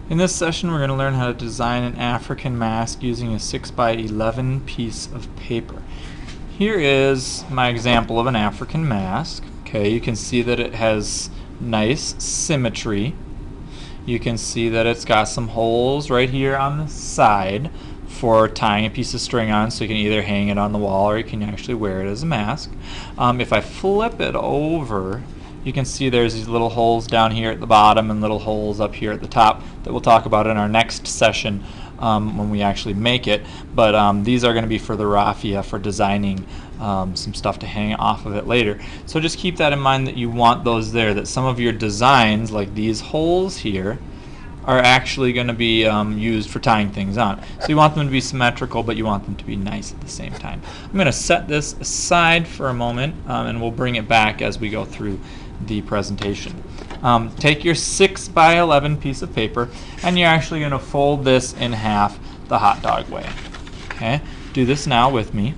In this session, we're going to learn how to design an African mask using a 6x11 piece of paper. Here is my example of an African mask. Okay, you can see that it has nice symmetry. You can see that it's got some holes right here on the side for tying a piece of string on, so you can either hang it on the wall or you can actually wear it as a mask. If I flip it over, you can see there's these little holes down here at the bottom and little holes up here at the top that we'll talk about in our next session when we actually make it. But these are going to be for the raffia for designing some stuff to hang off of it later. So just keep that in mind, that you want those there, that some of your designs, like these holes here, are actually going to be used for tying things on. So you want them to be symmetrical, but you want them to be nice at the same time. I'm going to set this aside for a moment, and we'll bring it back as we go through the presentation. Take your 6x11 piece of paper, and you're actually going to fold this in half the hot dog way. Okay, do this now with me.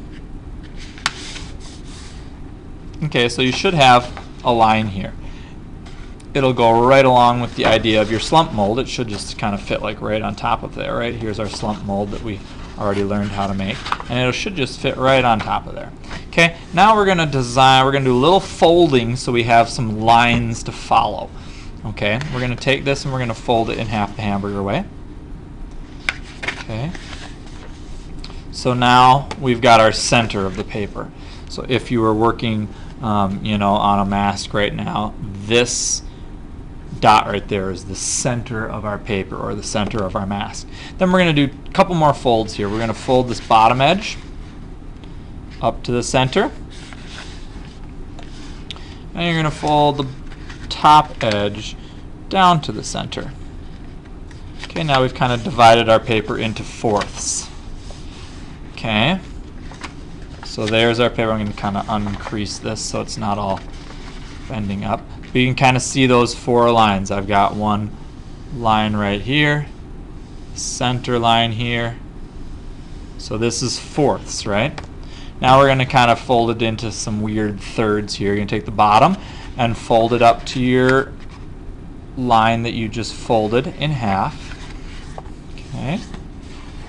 Okay, so you should have a line here. It'll go right along with the idea of your slump mold. It should just kind of fit like right on top of there, right? Here's our slump mold that we already learned how to make, and it should just fit right on top of there. Okay, now we're going to design, we're going to do a little folding so we have some lines to follow. Okay, we're going to take this and we're going to fold it in half the hamburger way. Okay, so now we've got our center of the paper. So if you were working on a mask right now, this dot right there is the center of our paper, or the center of our mask. Then we're going to do a couple more folds here. We're going to fold this bottom edge up to the center, and you're going to fold the top edge down to the center. Okay, now we've kind of divided our paper into fourths. Okay, so there's our paper. I'm going to kind of uncrease this so it's not all bending up. But you can kind of see those four lines. I've got one line right here, center line here. So this is fourths, right? Now we're going to kind of fold it into some weird thirds here. You're going to take the bottom and fold it up to your line that you just folded in half. Okay.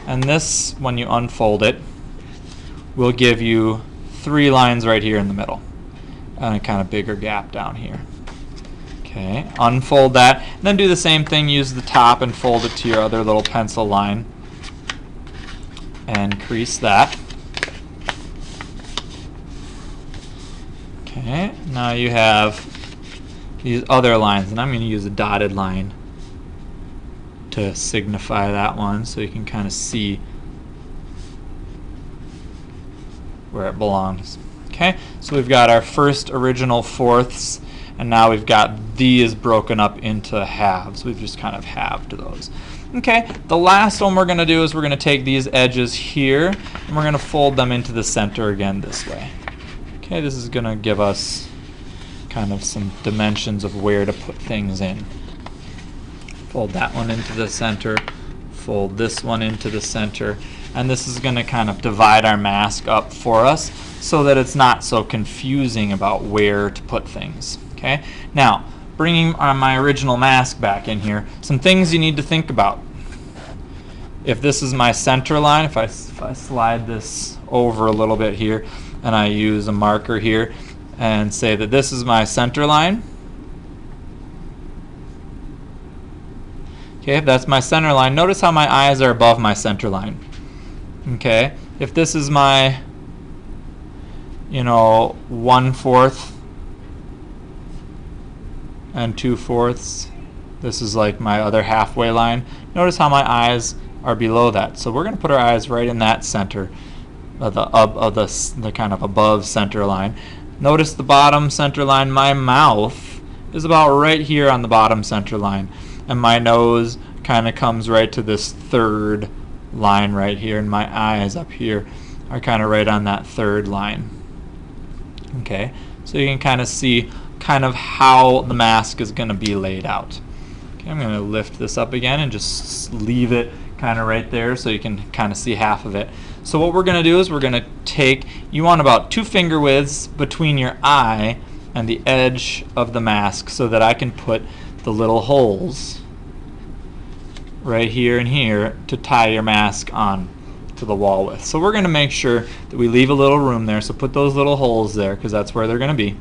And this, when you unfold it, will give you three lines right here in the middle and a kind of bigger gap down here. Okay, unfold that, and then do the same thing. Use the top and fold it to your other little pencil line and crease that. Okay, now you have these other lines, and I'm going to use a dotted line to signify that one so you can kind of see where it belongs. Okay, so we've got our first original fourths, and now we've got these broken up into halves. We've just kind of halved those. Okay, the last one we're going to do is we're going to take these edges here, and we're going to fold them into the center again this way. Okay, this is going to give us kind of some dimensions of where to put things in. Fold that one into the center, fold this one into the center, and this is going to kind of divide our mask up for us so that it's not so confusing about where to put things. Okay, now bringing my original mask back in here, some things you need to think about. If this is my center line, if I slide this over a little bit here and I use a marker here and say that this is my center line. Okay, if that's my center line, notice how my eyes are above my center line. Okay, if this is my 1/4 and 2/4, this is like my other halfway line. Notice how my eyes are below that. So we're going to put our eyes right in that center of the kind of above center line. Notice the bottom center line. My mouth is about right here on the bottom center line, and my nose kind of comes right to this third line right here, and my eyes up here are kind of right on that third line. Okay, so you can kind of see kind of how the mask is going to be laid out. Okay, I'm going to lift this up again and just leave it kind of right there so you can kind of see half of it. So what we're going to do is we're going to take, you want about 2 finger widths between your eye and the edge of the mask so that I can put the little holes right here and here to tie your mask on to the wall with. So we're going to make sure that we leave a little room there, so put those little holes there because that's where they're going to be.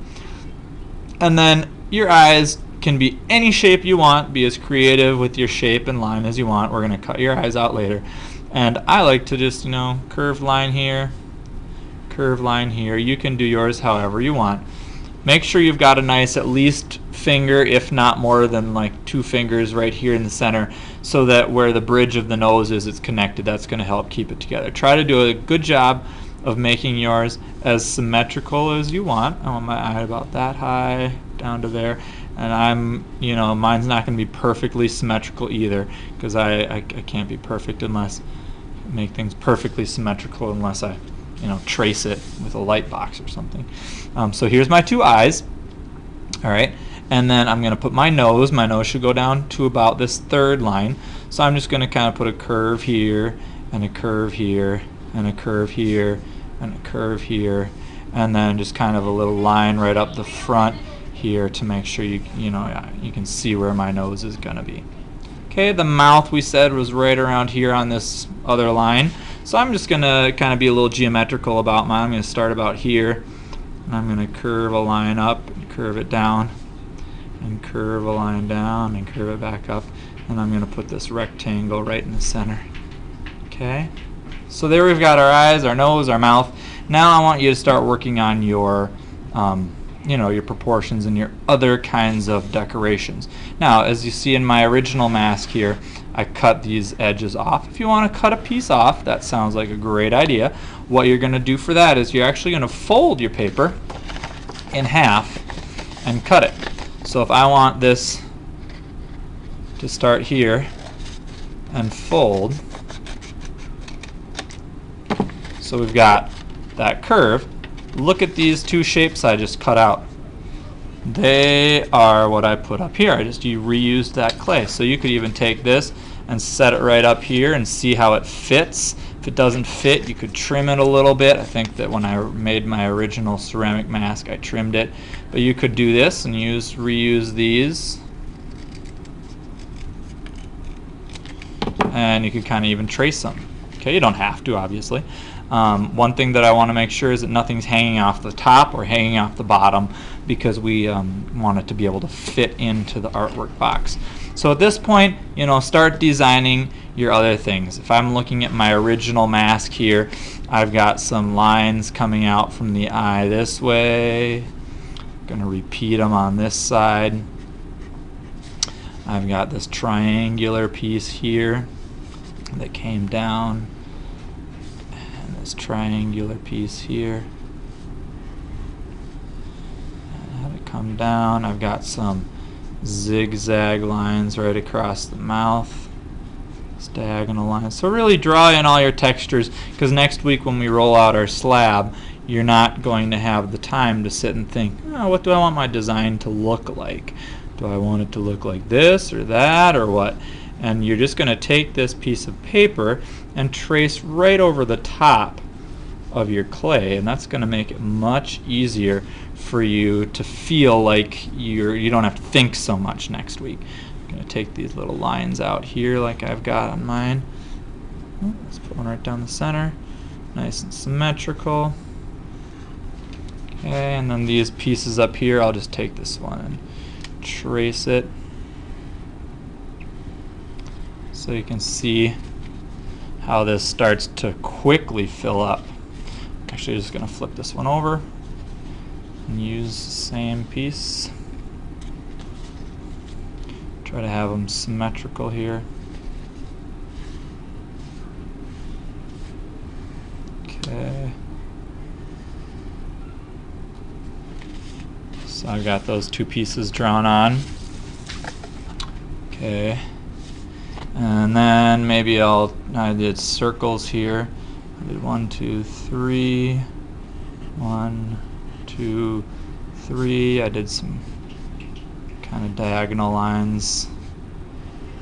And then your eyes can be any shape you want, be as creative with your shape and line as you want. We're going to cut your eyes out later. And I like to just, curved line here, curved line here. You can do yours however you want. Make sure you've got a nice at least finger, if not more than like 2 fingers right here in the center, so that where the bridge of the nose is, it's connected. That's going to help keep it together. Try to do a good job of making yours as symmetrical as you want. I want my eye about that high down to there. And mine's not going to be perfectly symmetrical either, because I can't be perfect unless make things perfectly symmetrical unless I trace it with a light box or something. So here's my 2 eyes. All right, and then I'm going to put my nose. My nose should go down to about this 3rd line. So I'm just going to kind of put a curve here, and a curve here, and a curve here, and a curve here, and then just kind of a little line right up the front here to make sure you can see where my nose is going to be. Okay, the mouth we said was right around here on this other line. So I'm just going to kind of be a little geometrical about mine. I'm going to start about here, and I'm going to curve a line up, and curve it down, and curve a line down, and curve it back up, and I'm going to put this rectangle right in the center. Okay, so there we've got our eyes, our nose, our mouth. Now I want you to start working on your your proportions and your other kinds of decorations. Now, as you see in my original mask here, I cut these edges off. If you want to cut a piece off, that sounds like a great idea. What you're going to do for that is you're actually going to fold your paper in half and cut it. So if I want this to start here and fold, so we've got that curve. Look at these 2 shapes I just cut out. They are what I put up here. You reused that clay. So you could even take this and set it right up here and see how it fits. If it doesn't fit, you could trim it a little bit. I think that when I made my original ceramic mask, I trimmed it. But you could do this and reuse these. And you could kind of even trace them. Okay, you don't have to, obviously. One thing that I want to make sure is that nothing's hanging off the top or hanging off the bottom, because we want it to be able to fit into the artwork box. So at this point, start designing your other things. If I'm looking at my original mask here, I've got some lines coming out from the eye this way. I'm going to repeat them on this side. I've got this triangular piece here that came down. This triangular piece here. And have it come down. I've got some zigzag lines right across the mouth. Diagonal lines. So really draw in all your textures, because next week when we roll out our slab, you're not going to have the time to sit and think, what do I want my design to look like? Do I want it to look like this or that or what? And you're just going to take this piece of paper and trace right over the top of your clay, and that's going to make it much easier for you to feel like you don't have to think so much next week. I'm going to take these little lines out here like I've got on mine. Let's put one right down the center, nice and symmetrical. Okay, and then these pieces up here, I'll just take this one and trace it so you can see how this starts to quickly fill up. Actually, just going to flip this one over and use the same piece. Try to have them symmetrical here. Okay. So I've got those 2 pieces drawn on. Okay. And then maybe I did circles here. I did 1, 2, 3. 1, 2, 3. I did some kind of diagonal lines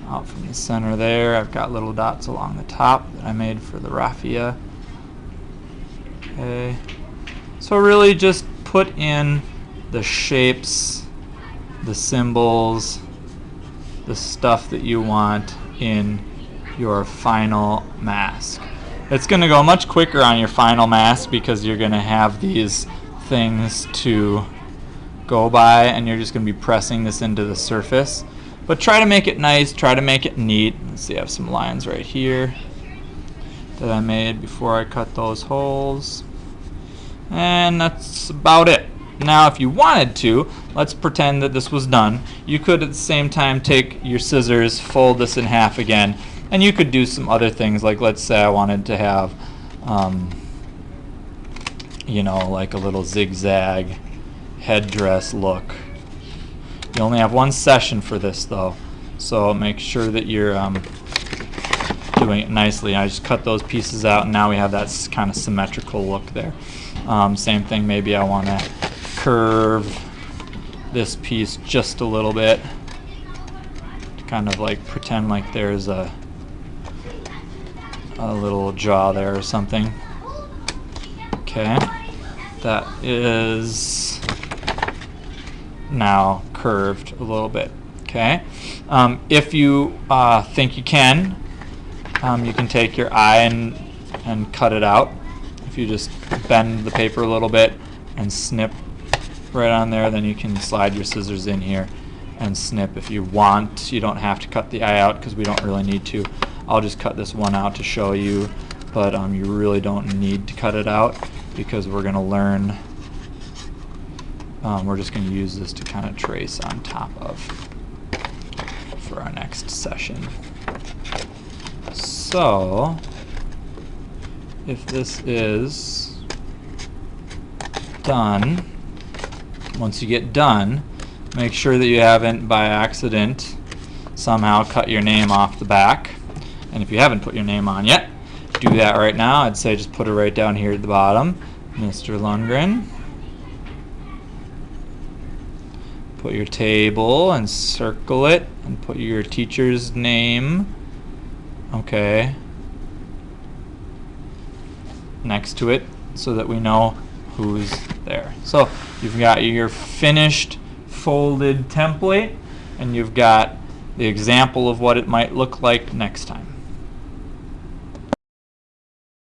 out from the center there. I've got little dots along the top that I made for the raffia. Okay. So really just put in the shapes, the symbols, the stuff that you want in your final mask. It's going to go much quicker on your final mask because you're going to have these things to go by, and you're just going to be pressing this into the surface. But try to make it nice, try to make it neat. Let's see, I have some lines right here that I made before I cut those holes. And that's about it. Now if you wanted to, let's pretend that this was done. You could at the same time take your scissors, fold this in half again, and you could do some other things, like let's say I wanted to have you know, like a little zigzag headdress look. You only have one session for this though, so make sure that you're doing it nicely. I just cut those pieces out, and now we have that kind of symmetrical look there. Same thing, maybe I want to curve this piece just a little bit to kind of like pretend like there's a little jaw there or something. Okay, that is now curved a little bit. Okay, if you think you can take your eye and cut it out. If you just bend the paper a little bit and snip right on there, then you can slide your scissors in here and snip if you want. You don't have to cut the eye out because we don't really need to. I'll just cut this one out to show you, but you really don't need to cut it out because we're going to learn. We're just going to use this to kind of trace on top of for our next session. So if this is done, once you get done, make sure that you haven't by accident somehow cut your name off the back. And if you haven't put your name on yet, do that right now. I'd say just put it right down here at the bottom, Mr. Lundgren. Put your table and circle it and put your teacher's name, okay, next to it so that we know who's there. So you've got your finished folded template, and you've got the example of what it might look like next time.